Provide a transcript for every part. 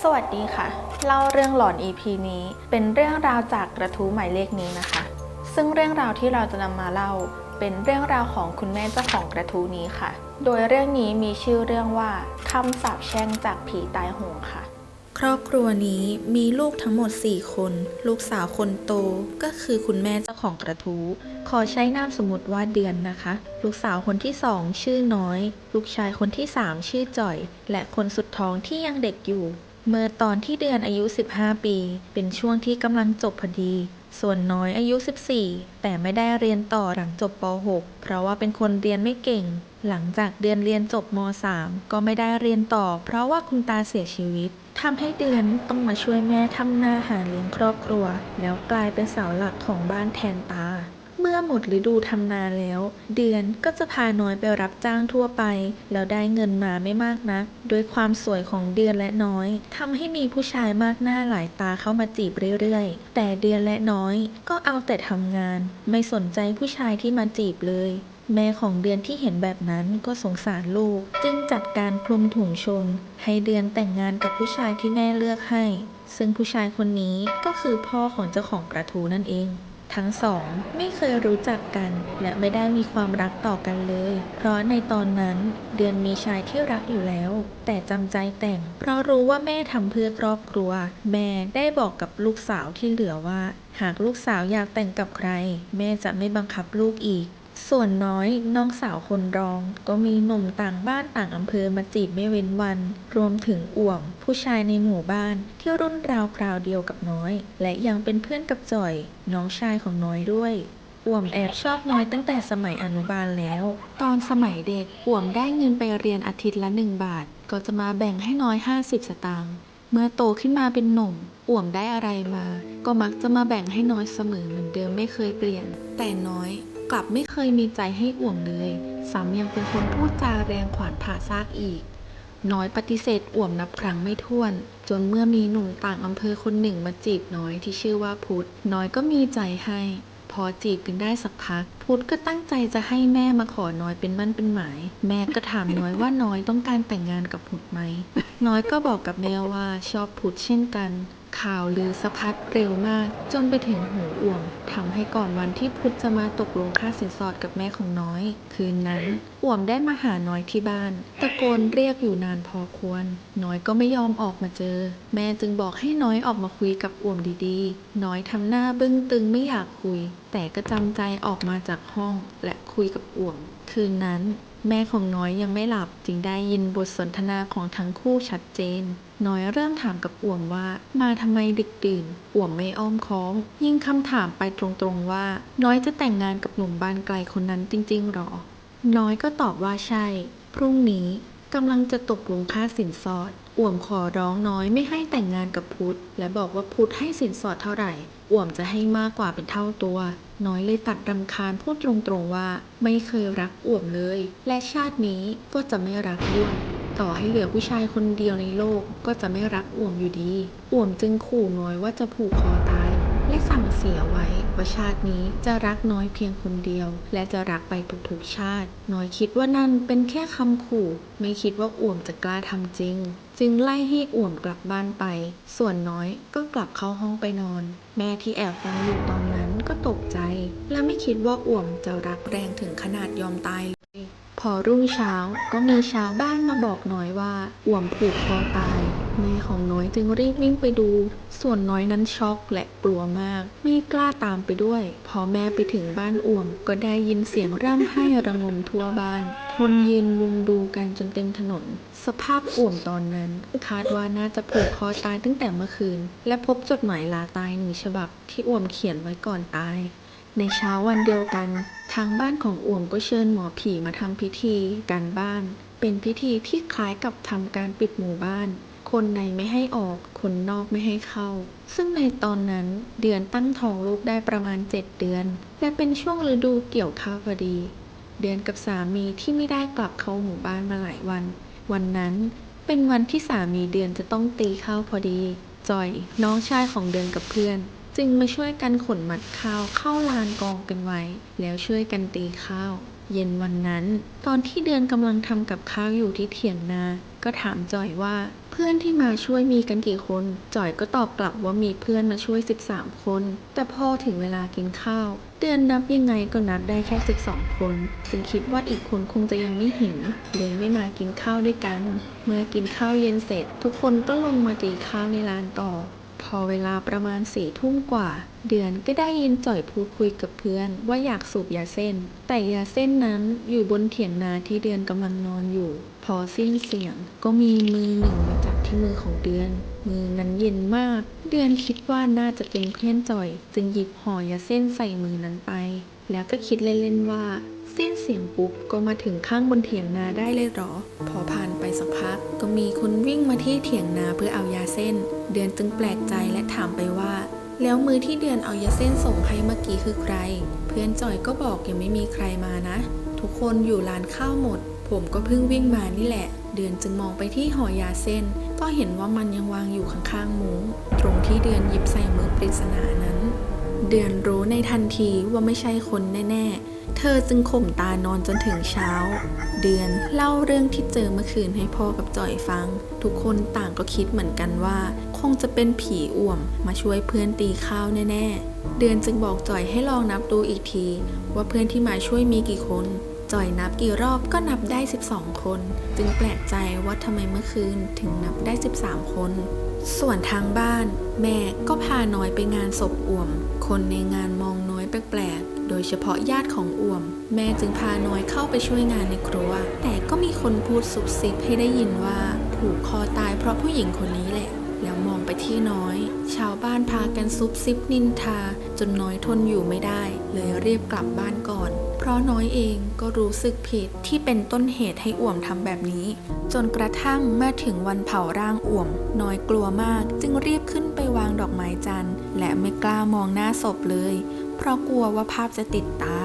สวัสดีค่ะเล่าเรื่องหลอน EP นี้เป็นเรื่องราวจากกระทู้หมายเลขนี้นะคะซึ่งเรื่องราวที่เราจะนำมาเล่าเป็นเรื่องราวของคุณแม่เจ้าของกระทู้นี้ค่ะโดยเรื่องนี้มีชื่อเรื่องว่าคำสาปแช่งจากผีตายโหงค่ะครอบครัวนี้มีลูกทั้งหมด4คนลูกสาวคนโตก็คือคุณแม่เจ้าของกระทู้ขอใช้นามสมมติว่าเดือนนะคะลูกสาวคนที่2ชื่อน้อยลูกชายคนที่3ชื่อจ่อยและคนสุดท้องที่ยังเด็กอยู่เมื่อตอนที่เดือนอายุ15ปีเป็นช่วงที่กำลังจบพอดีส่วนน้อยอายุ14แต่ไม่ได้เรียนต่อหลังจบป.6 เพราะว่าเป็นคนเรียนไม่เก่งหลังจากเดือนเรียนจบม.3 ก็ไม่ได้เรียนต่อเพราะว่าคุณตาเสียชีวิตทำให้เดือนต้องมาช่วยแม่ทำนาหาเลี้ยงครอบครัวแล้วกลายเป็นเสาหลักของบ้านแทนตาเมื่อหมดฤดูทำนาแล้วเดือนก็จะพาน้อยไปรับจ้างทั่วไปแล้วได้เงินมาไม่มากนักด้วยความสวยของเดือนและน้อยทำให้มีผู้ชายมากหน้าหลายตาเข้ามาจีบเรื่อยๆแต่เดือนและน้อยก็เอาแต่ทำงานไม่สนใจผู้ชายที่มาจีบเลยแม่ของเดือนที่เห็นแบบนั้นก็สงสารลูกจึงจัดการคลุมถุงชนให้เดือนแต่งงานกับผู้ชายที่แม่เลือกให้ซึ่งผู้ชายคนนี้ก็คือพ่อของเจ้าของกระทู้นั่นเองทั้งสองไม่เคยรู้จักกันและไม่ได้มีความรักต่อกันเลยเพราะในตอนนั้นเดือนมีชายที่รักอยู่แล้วแต่จำใจแต่งเพราะรู้ว่าแม่ทำเพื่อครอบครัวแม่ได้บอกกับลูกสาวที่เหลือว่าหากลูกสาวอยากแต่งกับใครแม่จะไม่บังคับลูกอีกส่วนน้อยน้องสาวคนรองก็มีหนุ่มต่างบ้านต่างอำเภอมาจีบไม่เว้นวันรวมถึงอ่วมผู้ชายในหมู่บ้านที่รุ่นราวคราวเดียวกับน้อยและยังเป็นเพื่อนกับจ่อยน้องชายของน้อยด้วยอ่วมแอบชอบน้อยตั้งแต่สมัยอนุบาลแล้วตอนสมัยเด็กอ่วมได้เงินไปเรียนอาทิตย์ละ1 บาทก็จะมาแบ่งให้น้อย50 สตางค์เมื่อโตขึ้นมาเป็นหนุ่มอ่วมได้อะไรมาก็มักจะมาแบ่งให้น้อยเสมอเหมือนเดิมไม่เคยเปลี่ยนแต่น้อยกลับไม่เคยมีใจให้อ่วมเลยซ้ำยังเป็นคนพูดจาแรงขวานผ่าซากอีกน้อยปฏิเสธอ่วมนับครั้งไม่ถ้วนจนเมื่อมีหนุ่มต่างอำเภอคนหนึ่งมาจีบน้อยที่ชื่อว่าพุทธน้อยก็มีใจให้พอจีบกันได้สักพักพุทธก็ตั้งใจจะให้แม่มาขอน้อยเป็นมั่นเป็นหมายแม่ก็ถามน้อยว่าน้อยต้องการแต่งงานกับพุทธไหมน้อยก็บอกกับแม่ว่าชอบพุทธเช่นกันข่าวลือสะพัดเร็วมากจนไปถึงหูอ่วมทำให้ก่อนวันที่พุทธจะมาตกลงค่าสินสอดกับแม่ของน้อยคืนนั้นอ่วมได้มาหาน้อยที่บ้านตะโกนเรียกอยู่นานพอควรน้อยก็ไม่ยอมออกมาเจอแม่จึงบอกให้น้อยออกมาคุยกับอ่วมดีๆน้อยทำหน้าบึ้งตึงไม่อยากคุยแต่ก็จำใจออกมาจากห้องและคุยกับอ่วมคืนนั้นแม่ของน้อยยังไม่หลับจึงได้ยินบทสนทนาของทั้งคู่ชัดเจนน้อยเริ่มถามกับอ่วมว่ามาทำไมดึกดื่นอ่วมไม่อ้อมค้อมยิ่งคำถามไปตรงๆว่าน้อยจะแต่งงานกับหนุ่มบ้านไกลคนนั้นจริงๆหรอน้อยก็ตอบว่าใช่พรุ่งนี้กำลังจะตกลงค่าสินสอดอ่วมขอร้องน้อยไม่ให้แต่งงานกับพุทธและบอกว่าพุทธให้สินสอดเท่าไหร่อ่วมจะให้มากกว่าเป็นเท่าตัวน้อยเลยตัดรำคาญพูดตรงๆว่าไม่เคยรักอ่วมเลยและชาตินี้ก็จะไม่รักด้วยต่อให้เหลือผู้ชายคนเดียวในโลกก็จะไม่รักอ่วมอยู่ดีอ่วมจึงขู่น้อยว่าจะผูกคอตายและสั่งเสียไว้ว่าชาตินี้จะรักน้อยเพียงคนเดียวและจะรักไปทุกๆชาติน้อยคิดว่านั่นเป็นแค่คำขู่ไม่คิดว่าอ่วมจะกล้าทำจริงจึงไล่ให้อ่วมกลับบ้านไปส่วนน้อยก็กลับเข้าห้องไปนอนแม่ที่แอบฟังอยู่ตอนนั้นก็ตกใจและไม่คิดว่าอ่วมจะรักแรงถึงขนาดยอมตายพอรุ่งเช้าก็มีชาวบ้านมาบอกน้อยว่าอ่วมผูกคอตายแม่ของน้อยจึงรีบวิ่งไปดูส่วนน้อยนั้นช็อกและกลัวมากไม่กล้าตามไปด้วยพอแม่ไปถึงบ้านอ่วมก็ได้ยินเสียงร่ำไห้ระงมทั่วบ้านคนยืนมุงดูกันจนเต็มถนนสภาพอ่วมตอนนั้นคาดว่าน่าจะผูกคอตายตั้งแต่เมื่อคืนและพบจดหมายลาตาย1 ฉบับที่อ่วมเขียนไว้ก่อนตายในเช้าวันเดียวกันทางบ้านของอ่วมก็เชิญหมอผีมาทำพิธีการบ้านเป็นพิธีที่คล้ายกับทำการปิดหมู่บ้านคนในไม่ให้ออกคนนอกไม่ให้เข้าซึ่งในตอนนั้นเดือนตั้งท้องลูกได้ประมาณ7 เดือนและเป็นช่วงฤดูเกี่ยวข้าวพอดีเดือนกับสามีที่ไม่ได้กลับเข้าหมู่บ้านมาหลายวันวันนั้นเป็นวันที่สามีเดือนจะต้องตีข้าวพอดีจอยน้องชายของเดือนกับเพื่อนจึงมาช่วยกันขนมัดข้าวเข้าลานกองกันไว้แล้วช่วยกันตีข้าวเย็นวันนั้นตอนที่เดือนกำลังทำกับข้าวอยู่ที่เถียงนาก็ถามจอยว่า พื่อนที่มาช่วยมีกันกี่คนจ่อยก็ตอบกลับว่ามีเพื่อนมาช่วย13คนแต่พอถึงเวลากินข้าวเดือนนับยังไงก็นับได้แค่12คนจึงคิดว่าอีกคนคงจะยังไม่เห็นเลยไม่มากินข้าวด้วยกันเมื่อกินข้าวเย็นเสร็จทุกคนก็ลงมาตีข้าวในลานต่อพอเวลาประมาณ4 ทุ่มกว่าเดือนก็ได้ยินจ่อยพูดคุยกับเพื่อนว่าอยากสูบยาเส้นแต่ยาเส้นนั้นอยู่บนเถียงนาที่เดือนกำลังนอนอยู่พอสิ้นเสียงก็มีมือหนึ่งมาจับที่มือของเดือนมือนั้นเย็นมากเดือนคิดว่าน่าจะเป็นเพื่อนจ่อยจึงหยิบห่อยาเส้นใส่มือนั้นไปแล้วก็คิดเล่นๆว่าสิ้นเสียงปุ๊บก็มาถึงข้างบนเถียงนาได้เลยเหรอพอผ่านไปสักพักก็มีคนวิ่งมาที่เถียงนาเพื่อเอายาเส้นเดือนจึงแปลกใจและถามไปว่าแล้วมือที่เดือนเอายาเส้นส่งให้เมื่อกี้คือใครเพื่อนจ่อยก็บอกยังไม่มีใครมานะทุกคนอยู่ร้านข้าวหมดผมก็เพิ่งวิ่งมานี่แหละเดือนจึงมองไปที่ห่อยาเส้นก็เห็นว่ามันยังวางอยู่ข้างๆมุ้งตรงที่เดือนหยิบใส่มือปริศนานั้นเดือนรู้ในทันทีว่าไม่ใช่คนแน่ๆเธอจึงข่มตานอนจนถึงเช้าเดือนเล่าเรื่องที่เจอเมื่อคืนให้พ่อกับจ่อยฟังทุกคนต่างก็คิดเหมือนกันว่าคงจะเป็นผีอ่วมมาช่วยเพื่อนตีข้าวแน่ๆเดือนจึงบอกจ่อยให้ลองนับดูอีกทีว่าเพื่อนที่มาช่วยมีกี่คนจ่อยนับกี่รอบก็นับได้12คนจึงแปลกใจว่าทำไมเมื่อคืนถึงนับได้13คนส่วนทางบ้านแม่ก็พาน้อยไปงานศพอ่วมคนในงานมองน้อยแปลกๆโดยเฉพาะญาติของอ่วมแม่จึงพาน้อยเข้าไปช่วยงานในครัวแต่ก็มีคนพูดซุบซิบให้ได้ยินว่าผูกคอตายเพราะผู้หญิงคนนี้แหละแล้วมองไปที่น้อยชาวบ้านพากันซุบซิบนินทาจนน้อยทนอยู่ไม่ได้เลยรีบกลับบ้านก่อนเพราะน้อยเองก็รู้สึกผิดที่เป็นต้นเหตุให้อ่วมทำแบบนี้จนกระทั่งเมื่อถึงวันเผาร่างอ่วมน้อยกลัวมากจึงรีบขึ้นไปวางดอกไม้จันทร์และไม่กล้ามองหน้าศพเลยเพราะกลัวว่าภาพจะติดตา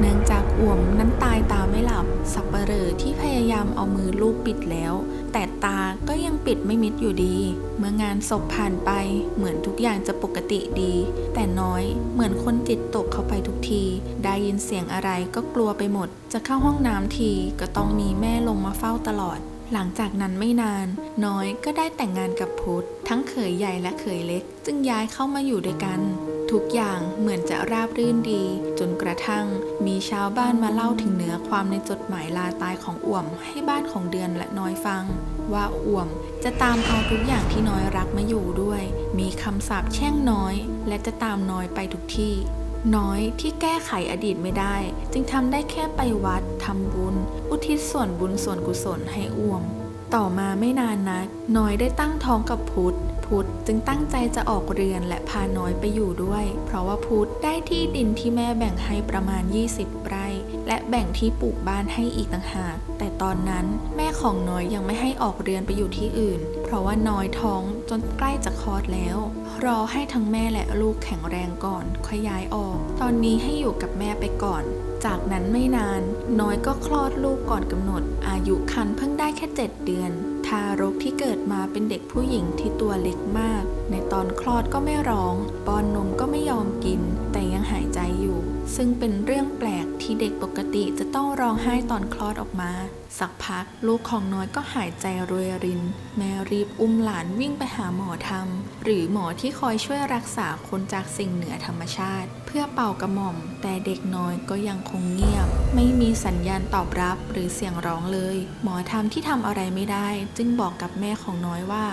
เนื่องจากอ่วมนั้นตายตาไม่หลับสัปเหร่อที่พยายามเอามือลูบปิดแล้วแต่ตาก็ยังปิดไม่มิดอยู่ดีเมื่องานศพผ่านไปเหมือนทุกอย่างจะปกติดีแต่น้อยเหมือนคนจิตตกเข้าไปทุกทีได้ยินเสียงอะไรก็กลัวไปหมดจะเข้าห้องน้ำทีก็ต้องมีแม่ลงมาเฝ้าตลอดหลังจากนั้นไม่นานน้อยก็ได้แต่งงานกับพุทธทั้งเขยใหญ่และเขยเล็กจึงย้ายเข้ามาอยู่ด้วยกันทุกอย่างเหมือนจะราบรื่นดีจนกระทั่งมีชาวบ้านมาเล่าถึงเนื้อความในจดหมายลาตายของอ่วมให้บ้านของเดือนและน้อยฟังว่าอ่วมจะตามเอาทุกอย่างที่น้อยรักมาอยู่ด้วยมีคำสาปแช่งน้อยและจะตามน้อยไปทุกที่น้อยที่แก้ไขอดีตไม่ได้จึงทำได้แค่ไปวัดทำบุญอุทิศส่วนบุญส่วนกุศลให้อ่วมต่อมาไม่นานนักน้อยได้ตั้งท้องกับพุทธจึงตั้งใจจะออกเรือนและพาน้อยไปอยู่ด้วยเพราะว่าพุทธได้ที่ดินที่แม่แบ่งให้ประมาณ20 ไร่และแบ่งที่ปลูกบ้านให้อีกต่างหากแต่ตอนนั้นแม่ของน้อยยังไม่ให้ออกเรือนไปอยู่ที่อื่นเพราะว่าน้อยท้องจนใกล้จะคลอดแล้วรอให้ทั้งแม่และลูกแข็งแรงก่อนค่อยย้ายออกตอนนี้ให้อยู่กับแม่ไปก่อนจากนั้นไม่นานน้อยก็คลอดลูกก่อนกำหนดอายุครรภ์เพิ่งได้แค่7 เดือนทารกที่เกิดมาเป็นเด็กผู้หญิงที่ตัวเล็กมากในตอนคลอดก็ไม่ร้องป้อนนมก็ไม่ยอมกินแต่ยังหายใจอยู่ซึ่งเป็นเรื่องแปลกที่เด็กปกติจะต้องร้องไห้ตอนคลอดออกมาสักพักลูกของน้อยก็หายใจรวยรินแม่รีบอุ้มหลานวิ่งไปหาหมอธรรมหรือหมอที่คอยช่วยรักษาคนจากสิ่งเหนือธรรมชาติเพื่อเป่ากระหม่อมแต่เด็กน้อยก็ยังคงเงียบไม่มีสัญญาณตอบรับหรือเสียงร้องเลยหมอธรรมที่ทำอะไรไม่ได้จึงบอกกับแม่ของน้อยว่า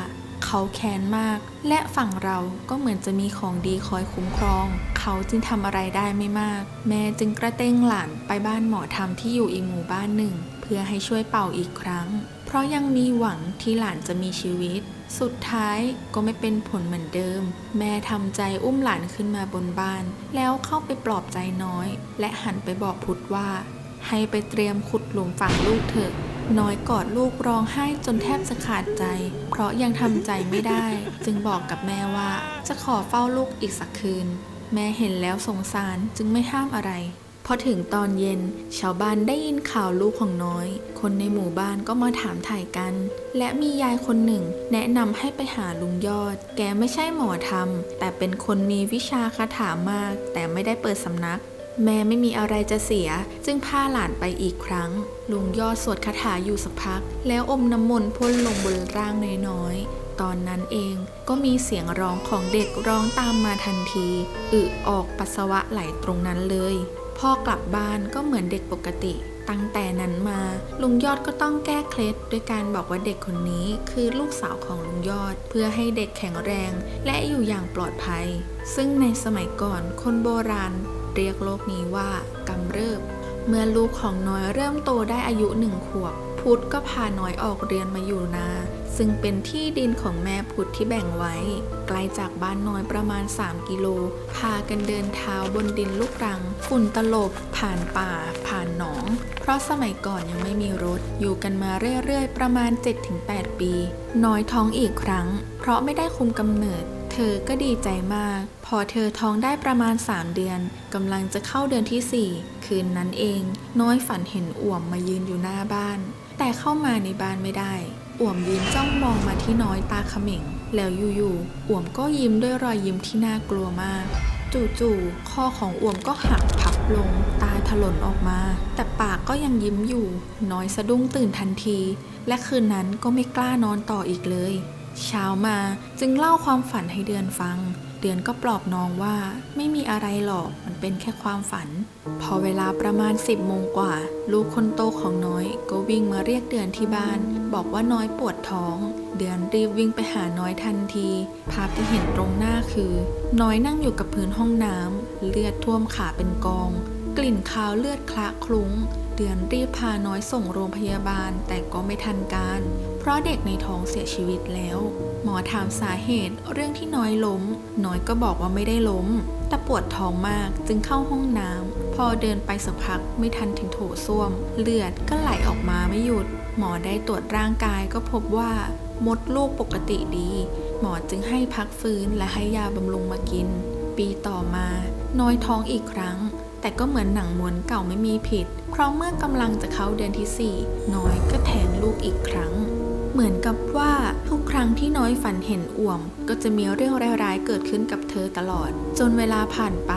เขาแค้นมากและฝั่งเราก็เหมือนจะมีของดีคอยคุ้มครองเขาจึงทำอะไรได้ไม่มากแม่จึงกระเต้งหลานไปบ้านหมอธรรมที่อยู่อีกหมู่บ้านหนึ่งเพื่อให้ช่วยเป่าอีกครั้งเพราะยังมีหวังที่หลานจะมีชีวิตสุดท้ายก็ไม่เป็นผลเหมือนเดิมแม่ทำใจอุ้มหลานขึ้นมาบนบ้านแล้วเข้าไปปลอบใจน้อยและหันไปบอกพุทธว่าให้ไปเตรียมขุดหลุมฝังลูกเถอะน้อยกอดลูกร้องไห้จนแทบจะขาดใจเพราะยังทำใจไม่ได้จึงบอกกับแม่ว่าจะขอเฝ้าลูกอีกสักคืนแม่เห็นแล้วสงสารจึงไม่ห้ามอะไรพอถึงตอนเย็นชาวบ้านได้ยินข่าวลูกของน้อยคนในหมู่บ้านก็มาถามถ่ายกันและมียายคนหนึ่งแนะนำให้ไปหาลุงยอดแกไม่ใช่หมอธรรมแต่เป็นคนมีวิชาคาถามากแต่ไม่ได้เปิดสำนัก แม่ไม่มีอะไรจะเสียจึงพาหลานไปอีกครั้งลุงยอดสวดคาถาอยู่สักพักแล้วอมน้ำมนต์พ่นลงบนร่างน้อยๆตอนนั้นเองก็มีเสียงร้องของเด็กร้องตามมาทันทีออกปัสสาวะไหลตรงนั้นเลยพ่อกลับบ้านก็เหมือนเด็กปกติตั้งแต่นั้นมาลุงยอดก็ต้องแก้เคล็ดด้วยการบอกว่าเด็กคนนี้คือลูกสาวของลุงยอดเพื่อให้เด็กแข็งแรงและอยู่อย่างปลอดภัยซึ่งในสมัยก่อนคนโบราณเรียกโรคนี้ว่ากำเริบเมื่อลูกของน้อยเริ่มโตได้อายุ1 ขวบพุธก็พาน้อยออกเรียนมาอยู่นาซึ่งเป็นที่ดินของแม่พุธที่แบ่งไว้ไกลจากบ้านน้อยประมาณ3 กิโลพากันเดินเท้าบนดินลูกรังฝุ่นตลบผ่านป่าผ่านหนองเพราะสมัยก่อนยังไม่มีรถอยู่กันมาเรื่อยๆประมาณ 7-8 ปีน้อยท้องอีกครั้งเพราะไม่ได้คุมกำเนิดเธอก็ดีใจมากพอเธอท้องได้ประมาณ3 เดือนกำลังจะเข้าเดือนที่4คืนนั้นเองน้อยฝันเห็นอ่วมมายืนอยู่หน้าบ้านแต่เข้ามาในบ้านไม่ได้อ่วมยืนจ้องมองมาที่น้อยตาเขม็งแล้วอยู่ๆอ่วมก็ยิ้มด้วยรอยยิ้มที่น่ากลัวมากจู่ๆคอของอ่วมก็หักพับลงตาถลนออกมาแต่ปากก็ยังยิ้มอยู่น้อยสะดุ้งตื่นทันทีและคืนนั้นก็ไม่กล้านอนต่ออีกเลยเช้ามาจึงเล่าความฝันให้เดือนฟังเดือนก็ปลอบน้องว่าไม่มีอะไรหรอกมันเป็นแค่ความฝันพอเวลาประมาณ10 โมงกว่าลูกคนโตของน้อยก็วิ่งมาเรียกเดือนที่บ้านบอกว่าน้อยปวดท้องเดือนรีบวิ่งไปหาน้อยทันทีภาพที่เห็นตรงหน้าคือน้อยนั่งอยู่กับพื้นห้องน้ำเลือดท่วมขาเป็นกองกลิ่นคาวเลือดคละคลุ้งเดือนรีบพาน้อยส่งโรงพยาบาลแต่ก็ไม่ทันการเพราะเด็กในท้องเสียชีวิตแล้วหมอถามสาเหตุเรื่องที่น้อยล้มน้อยก็บอกว่าไม่ได้ล้มแต่ปวดท้องมากจึงเข้าห้องน้ำพอเดินไปสักพักไม่ทันถึงโถส้วมเลือดก็ไหลออกมาไม่หยุดหมอได้ตรวจร่างกายก็พบว่ามดลูกปกติดีหมอจึงให้พักฟื้นและให้ยาบำรุงมากินปีต่อมาน้อยท้องอีกครั้งแต่ก็เหมือนหนังม้วนเก่าไม่มีผิดเพราะเมื่อกำลังจะเข้าเดือนที่4น้อยก็แท้งลูกอีกครั้งเหมือนกับว่าทุกครั้งที่น้อยฝันเห็นอ่วมก็จะมีเรื่องร้ายๆเกิดขึ้นกับเธอตลอดจนเวลาผ่านไป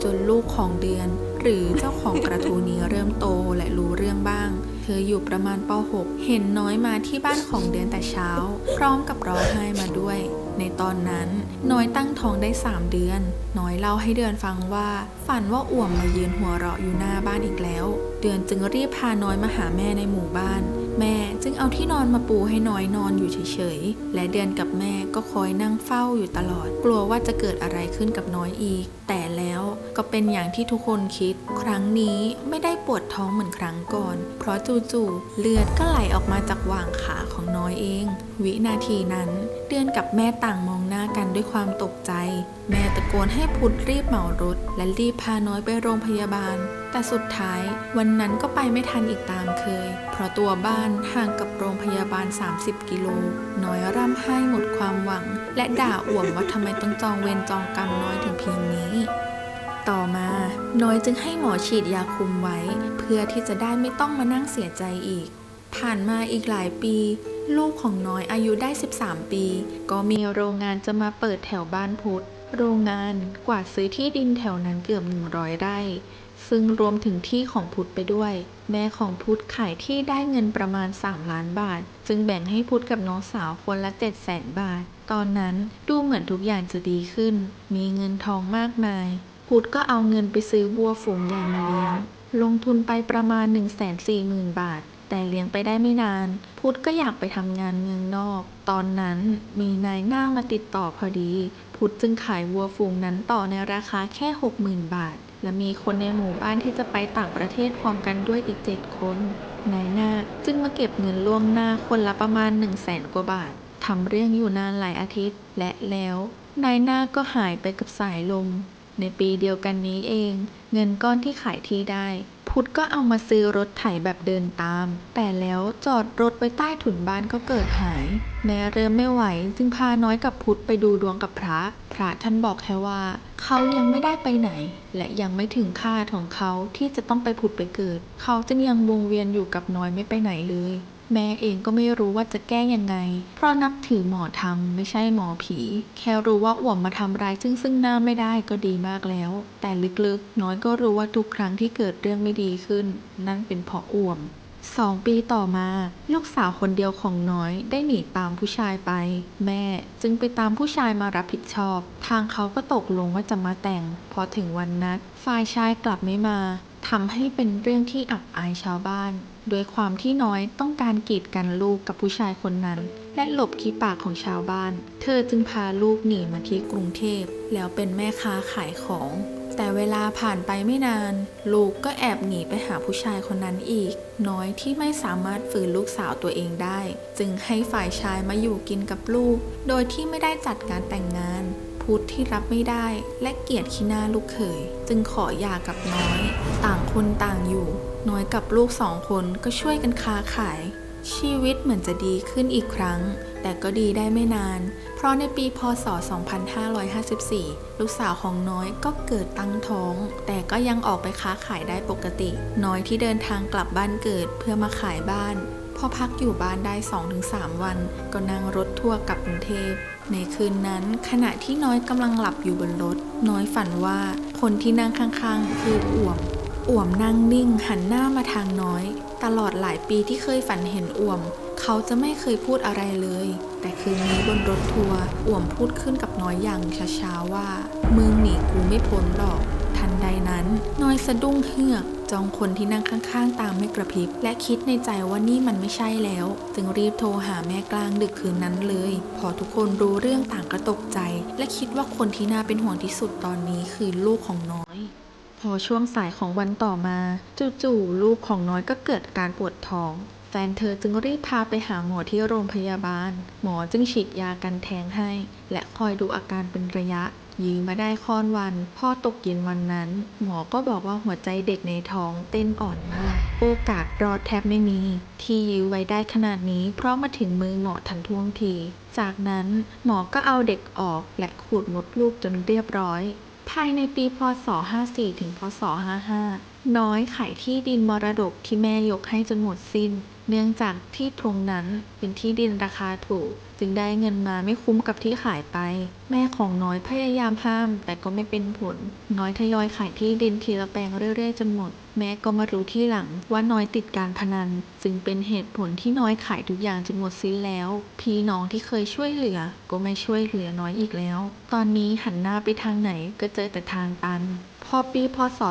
จนลูกของเดือนหรือเจ้าของกระทู้นี้เริ่มโตและรู้เรื่องบ้างเธออยู่ประมาณป.6 เห็นน้อยมาที่บ้านของเดือนแต่เช้าพร้อมกับร้องไห้มาด้วยในตอนนั้นน้อยตั้งท้องได้3 เดือนน้อยเล่าให้เดือนฟังว่าฝันว่าอ่วมมายืนหัวเราะอยู่หน้าบ้านอีกแล้วเดือนจึงรีบพาน้อยมาหาแม่ในหมู่บ้านแม่จึงเอาที่นอนมาปูให้น้อยนอนอยู่เฉยๆและเดือนกับแม่ก็คอยนั่งเฝ้าอยู่ตลอดกลัวว่าจะเกิดอะไรขึ้นกับน้อยอีกแต่แล้วก็เป็นอย่างที่ทุกคนคิดครั้งนี้ไม่ได้ปวดท้องเหมือนครั้งก่อนเพราะจู่ๆเลือดก็ไหลออกมาจากหว่างขาของน้อยเองวินาทีนั้นเดือนกับแม่ต่างมองหน้ากันด้วยความตกใจแม่ตะโกนให้พุทธรีบเหมารถและรีบพาน้อยไปโรงพยาบาลแต่สุดท้ายวันนั้นก็ไปไม่ทันอีกตามเคยเพราะตัวบ้านห่างกับโรงพยาบาล30 กิโลน้อยร่ำไห้หมดความหวังและด่าอ่วมว่าทำไมต้องจองเวรจองกรรมน้อยถึงเพียงนี้ต่อมาน้อยจึงให้หมอฉีดยาคุมไว้เพื่อที่จะได้ไม่ต้องมานั่งเสียใจอีกผ่านมาอีกหลายปีลูกของน้อยอายุได้13 ปีก็มีโรงงานจะมาเปิดแถวบ้านพุทธโรงงานกวาดซื้อที่ดินแถวนั้นเกือบ100 ไร่ซึ่งรวมถึงที่ของพุทธไปด้วยแม่ของพุทธขายที่ได้เงินประมาณ3 ล้านบาทจึงแบ่งให้พุทธกับน้องสาวคนละ700,000 บาทตอนนั้นดูเหมือนทุกอย่างจะดีขึ้นมีเงินทองมากมายพุทธก็เอาเงินไปซื้อวัวฝูงใหญ่มาเลี้ยงลงทุนไปประมาณ 140,000 บาทแต่เลี้ยงไปได้ไม่นานพุทธก็อยากไปทำงานเมืองนอกตอนนั้นมีนายหน้ามาติดต่อพอดีพุทธจึงขายวัวฝูงนั้นต่อในราคาแค่ 60,000 บาทและมีคนในหมู่บ้านที่จะไปต่างประเทศพร้อมกันด้วยอีก7 คนนายหน้าจึงมาเก็บเงินล่วงหน้าคนละประมาณ 100,000 กว่าบาททำเรื่องอยู่นานหลายอาทิตย์และแล้วนายหน้าก็หายไปกับสายลมในปีเดียวกันนี้เองเงินก้อนที่ขายที่ได้พุทธก็เอามาซื้อรถไถแบบเดินตามแต่แล้วจอดรถไว้ใต้ถุนบ้านก็เกิดหายแม่เริ่มไม่ไหวจึงพาน้อยกับพุทธไปดูดวงกับพระท่านบอกแค่ว่าเขายังไม่ได้ไปไหนและยังไม่ถึงคาดของเขาที่จะต้องไปผุดไปเกิดเขาจึงยังวงเวียนอยู่กับน้อยไม่ไปไหนเลย แม่เองก็ไม่รู้ว่าจะแก้ยังไงเพราะนับถือหมอธรรมไม่ใช่หมอผีแค่รู้ว่าอ่วมมาทำร้ายซึ่งหน้าไม่ได้ก็ดีมากแล้วแต่ลึกๆน้อยก็รู้ว่าทุกครั้งที่เกิดเรื่องไม่ดีขึ้นนั่นเป็นเพราะอ่วม2 ปีต่อมาลูกสาวคนเดียวของน้อยได้หนีตามผู้ชายไปแม่จึงไปตามผู้ชายมารับผิดชอบทางเขาก็ตกลงว่าจะมาแต่งพอถึงวันนัดฝ่ายชายกลับไม่มาทำให้เป็นเรื่องที่อับอายชาวบ้านโดยความที่น้อยต้องการกีดกันลูกกับผู้ชายคนนั้นและหลบขี้ปากของชาวบ้านเธอจึงพาลูกหนีมาที่กรุงเทพแล้วเป็นแม่ค้าขายของแต่เวลาผ่านไปไม่นานลูกก็แอบหนีไปหาผู้ชายคนนั้นอีกน้อยที่ไม่สามารถฝืนลูกสาวตัวเองได้จึงให้ฝ่ายชายมาอยู่กินกับลูกโดยที่ไม่ได้จัดการแต่งงานพูดที่รับไม่ได้และเกลียดขี้หน้าลูกเขยจึงขอหย่ากับน้อยต่างคนต่างอยู่น้อยกับลูก2 คนก็ช่วยกันค้าขายชีวิตเหมือนจะดีขึ้นอีกครั้งแต่ก็ดีได้ไม่นานเพราะในปีพ.ศ. 2554 ลูกสาวของน้อยก็เกิดตั้งท้องแต่ก็ยังออกไปค้าขายได้ปกติน้อยที่เดินทางกลับบ้านเกิดเพื่อมาขายบ้านพอพักอยู่บ้านได้ 2-3 วันก็นั่งรถทัวร์กลับกรุงเทพในคืนนั้นขณะที่น้อยกำลังหลับอยู่บนรถน้อยฝันว่าคนที่นั่งข้างๆคืออ่วมนั่งนิ่งหันหน้ามาทางน้อยตลอดหลายปีที่เคยฝันเห็นอ่วมเขาจะไม่เคยพูดอะไรเลยแต่คืนนี้บนรถทัวร์อ่วมพูดขึ้นกับน้อยอย่างช้าๆว่ามึงหนีกูไม่พ้นหรอกทันใดนั้นน้อยสะดุ้งเฮือกจ้องคนที่นั่งข้างๆตามไม่กระพริบและคิดในใจว่านี่มันไม่ใช่แล้วจึงรีบโทรหาแม่กลางดึกคืนนั้นเลยพอทุกคนรู้เรื่องต่างก็ตกใจและคิดว่าคนที่น่าเป็นห่วงที่สุดตอนนี้คือลูกของน้อยพอช่วงสายของวันต่อมาจู่ๆลูกของน้อยก็เกิดอาการปวดท้องแฟนเธอจึงรีบพาไปหาหมอที่โรงพยาบาลหมอจึงฉีดยากันแท้งให้และคอยดูอาการเป็นระยะยื้อมาได้ค่อนวันพ่อตกเย็นวันนั้นหมอก็บอกว่าหัวใจเด็กในท้องเต้นอ่อนมากโอกาสรอดแทบไม่มีที่ยื้อไว้ได้ขนาดนี้เพราะมาถึงมือหมอทันท่วงทีจากนั้นหมอก็เอาเด็กออกและขูดมดลูกจนเรียบร้อยภายในปีพ.ศ. 54 ถึง พ.ศ. 55 น้อยขายที่ดินมรดกที่แม่ยกให้จนหมดสิ้นเนื่องจากที่ตรงนั้นเป็นที่ดินราคาถูกจึงได้เงินมาไม่คุ้มกับที่ขายไปแม่ของน้อยพยายามห้ามแต่ก็ไม่เป็นผลน้อยทยอยขายที่ดินทีละแปลงเรื่อยๆจนหมดแม่ก็มารู้ที่หลังว่าน้อยติดการพนันจึงเป็นเหตุผลที่น้อยขายทุกอย่างจนหมดสิ้นแล้วพี่น้องที่เคยช่วยเหลือก็ไม่ช่วยเหลือน้อยอีกแล้วตอนนี้หันหน้าไปทางไหนก็เจอแต่ทางตันพอปีพ.ศ.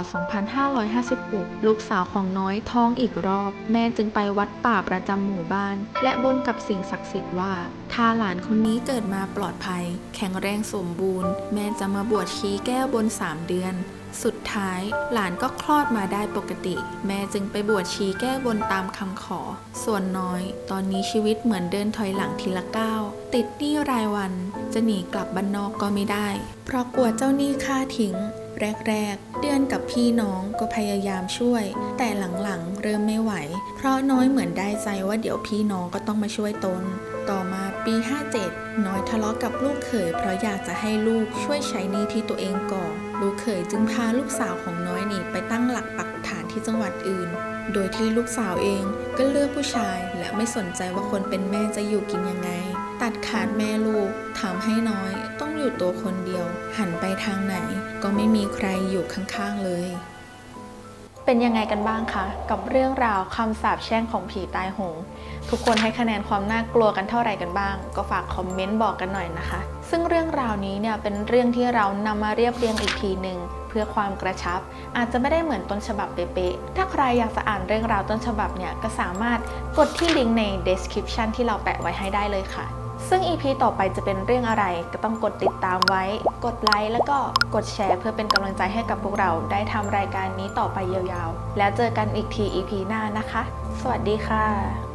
2556 ลูกสาวของน้อยท้องอีกรอบแม่จึงไปวัดป่าประจำหมู่บ้านและบนกับสิ่งศักดิ์สิทธิ์ว่าถ้าหลานคนนี้เกิดมาปลอดภัยแข็งแรงสมบูรณ์แม่จะมาบวชชีแก้วบน3 เดือนสุดท้ายหลานก็คลอดมาได้ปกติแม่จึงไปบวชชีแก้บนตามคำขอส่วนน้อยตอนนี้ชีวิตเหมือนเดินถอยหลังทีละก้าวติดหนี้รายวันจะหนีกลับบ้านนอกก็ไม่ได้เพราะกลัวเจ้าหนี้ฆ่าทิ้งแรกๆเดือนกับพี่น้องก็พยายามช่วยแต่หลังๆเริ่มไม่ไหวเพราะน้อยเหมือนได้ใจว่าเดี๋ยวพี่น้องก็ต้องมาช่วยตนต่อมาปี 57 น้อยทะเลาะกับลูกเขยเพราะอยากจะให้ลูกช่วยใช้หนี้ที่ตัวเองก่อลูกเขยจึงพาลูกสาวของน้อยหนีไปตั้งหลักปักฐานที่จังหวัดอื่นโดยที่ลูกสาวเองก็เลือกผู้ชายและไม่สนใจว่าคนเป็นแม่จะอยู่กินยังไงตัดขาดแม่ลูกทำให้น้อยต้องอยู่ตัวคนเดียวหันไปทางไหนก็ไม่มีใครอยู่ข้างๆเลยเป็นยังไงกันบ้างคะกับเรื่องราวคำสาปแช่งของผีตายโหงทุกคนให้คะแนนความน่ากลัวกันเท่าไหร่กันบ้างก็ฝากคอมเมนต์บอกกันหน่อยนะคะซึ่งเรื่องราวนี้เนี่ยเป็นเรื่องที่เรานำมาเรียบเรียงอีกทีหนึ่งเพื่อความกระชับอาจจะไม่ได้เหมือนต้นฉบับเป๊ะๆถ้าใครอยากจะอ่านเรื่องราวต้นฉบับเนี่ยก็สามารถกดที่ลิงก์ใน description ที่เราแปะไว้ให้ได้เลยค่ะซึ่ง EP ต่อไปจะเป็นเรื่องอะไรก็ต้องกดติดตามไว้กดไลค์แล้วก็กดแชร์เพื่อเป็นกำลังใจให้กับพวกเราได้ทำรายการนี้ต่อไปยาวๆแล้วเจอกันอีกที EP หน้านะคะสวัสดีค่ะ